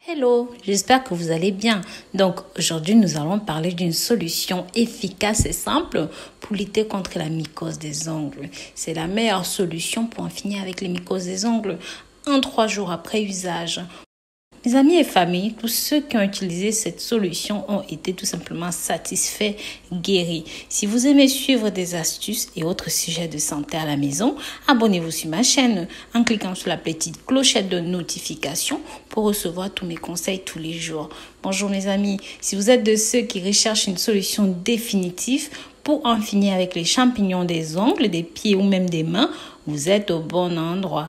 Hello, j'espère que vous allez bien. Donc aujourd'hui, nous allons parler d'une solution efficace et simple pour lutter contre la mycose des ongles. C'est la meilleure solution pour en finir avec les mycoses des ongles en 3 jours après usage. Mes amis et familles, tous ceux qui ont utilisé cette solution ont été tout simplement satisfaits, guéris. Si vous aimez suivre des astuces et autres sujets de santé à la maison, abonnez-vous sur ma chaîne en cliquant sur la petite clochette de notification pour recevoir tous mes conseils tous les jours. Bonjour mes amis, si vous êtes de ceux qui recherchent une solution définitive pour en finir avec les champignons des ongles, des pieds ou même des mains, vous êtes au bon endroit.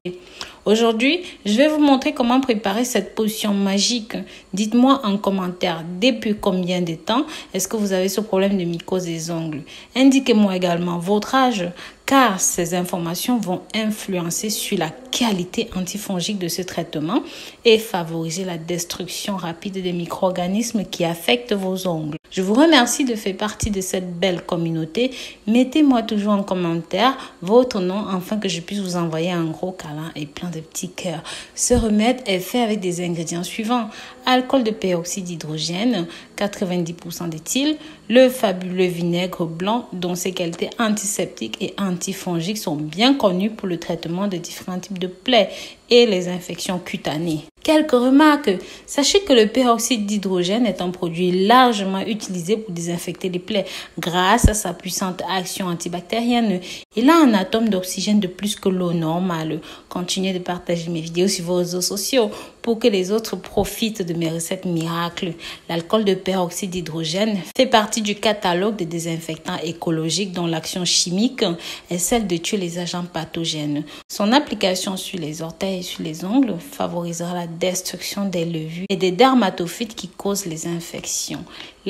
Aujourd'hui, je vais vous montrer comment préparer cette potion magique. Dites-moi en commentaire depuis combien de temps est-ce que vous avez ce problème de mycose des ongles. Indiquez-moi également votre âge, car ces informations vont influencer sur la qualité antifongique de ce traitement et favoriser la destruction rapide des micro-organismes qui affectent vos ongles. Je vous remercie de faire partie de cette belle communauté. Mettez-moi toujours en commentaire votre nom afin que je puisse vous envoyer un gros câlin et plein de petits cœurs. Ce remède est fait avec des ingrédients suivants: alcool de peroxyde d'hydrogène, 90% d'éthyle, le fabuleux vinaigre blanc dont ses qualités antiseptiques et antifongiques sont bien connues pour le traitement de différents types de plaies et les infections cutanées. Quelques remarques. Sachez que le peroxyde d'hydrogène est un produit largement utilisé pour désinfecter les plaies grâce à sa puissante action antibactérienne. Il a un atome d'oxygène de plus que l'eau normale. Continuez de partager mes vidéos sur vos réseaux sociaux pour que les autres profitent de mes recettes miracles. L'alcool de peroxyde d'hydrogène fait partie du catalogue des désinfectants écologiques dont l'action chimique est celle de tuer les agents pathogènes. Son application sur les orteils et sur les ongles favorisera la destruction des levures et des dermatophytes qui causent les infections.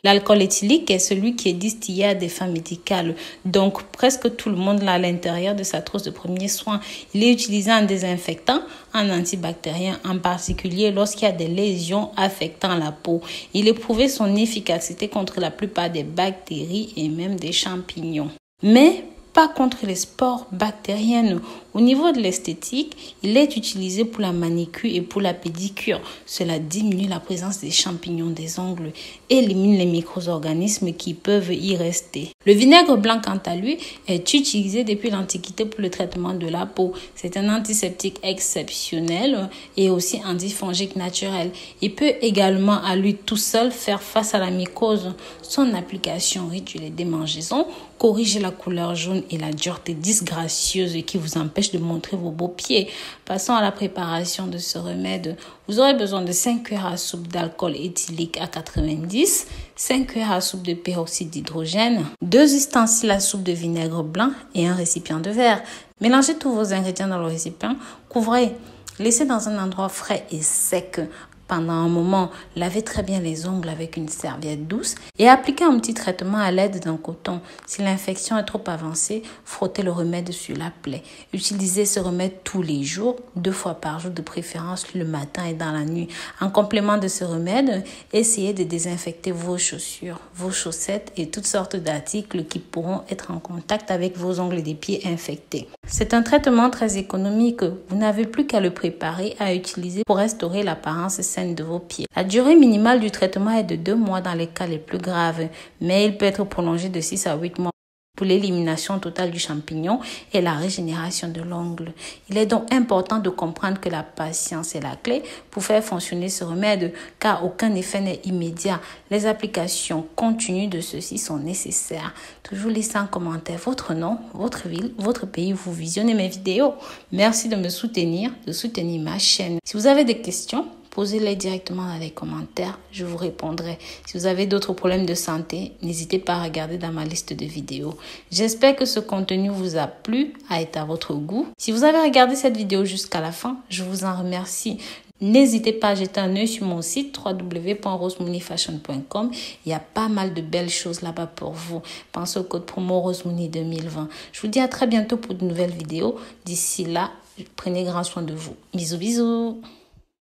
L'alcool éthylique est celui qui est distillé à des fins médicales, donc presque tout le monde l'a à l'intérieur de sa trousse de premiers soins. Il est utilisé en désinfectant, en antibactérien, en particulier lorsqu'il y a des lésions affectant la peau. Il est prouvé son efficacité contre la plupart des bactéries et même des champignons. Mais pas contre les spores bactériennes. Au niveau de l'esthétique, il est utilisé pour la manicure et pour la pédicure. Cela diminue la présence des champignons des ongles et élimine les micro-organismes qui peuvent y rester. Le vinaigre blanc, quant à lui, est utilisé depuis l'Antiquité pour le traitement de la peau. C'est un antiseptique exceptionnel et aussi antifongique naturel. Il peut également à lui tout seul faire face à la mycose. Son application réduit les démangeaisons, corrige la couleur jaune et la dureté disgracieuse qui vous empêche de montrer vos beaux pieds. Passons à la préparation de ce remède. Vous aurez besoin de 5 cuillères à soupe d'alcool éthylique à 90, 5 cuillères à soupe de peroxyde d'hydrogène, 2 ustensiles à soupe de vinaigre blanc et un récipient de verre. Mélangez tous vos ingrédients dans le récipient, couvrez, laissez dans un endroit frais et sec. Pendant un moment, lavez très bien les ongles avec une serviette douce et appliquez un petit traitement à l'aide d'un coton. Si l'infection est trop avancée, frottez le remède sur la plaie. Utilisez ce remède tous les jours, 2 fois par jour, de préférence le matin et dans la nuit. En complément de ce remède, essayez de désinfecter vos chaussures, vos chaussettes et toutes sortes d'articles qui pourront être en contact avec vos ongles des pieds infectés. C'est un traitement très économique. Vous n'avez plus qu'à le préparer à utiliser pour restaurer l'apparence saine de vos pieds. La durée minimale du traitement est de 2 mois dans les cas les plus graves, mais il peut être prolongé de 6 à 8 mois pour l'élimination totale du champignon et la régénération de l'ongle. Il est donc important de comprendre que la patience est la clé pour faire fonctionner ce remède, car aucun effet n'est immédiat. Les applications continues de ceux-ci sont nécessaires. Toujours laissez en commentaire votre nom, votre ville, votre pays où vous visionnez mes vidéos. Merci de me soutenir, de soutenir ma chaîne. Si vous avez des questions, posez-les directement dans les commentaires, je vous répondrai. Si vous avez d'autres problèmes de santé, n'hésitez pas à regarder dans ma liste de vidéos. J'espère que ce contenu vous a plu, a été à votre goût. Si vous avez regardé cette vidéo jusqu'à la fin, je vous en remercie. N'hésitez pas à jeter un œil sur mon site www.rosemooneyfashion.com. Il y a pas mal de belles choses là-bas pour vous. Pensez au code promo Rosemooney 2020. Je vous dis à très bientôt pour de nouvelles vidéos. D'ici là, prenez grand soin de vous. Bisous, bisous.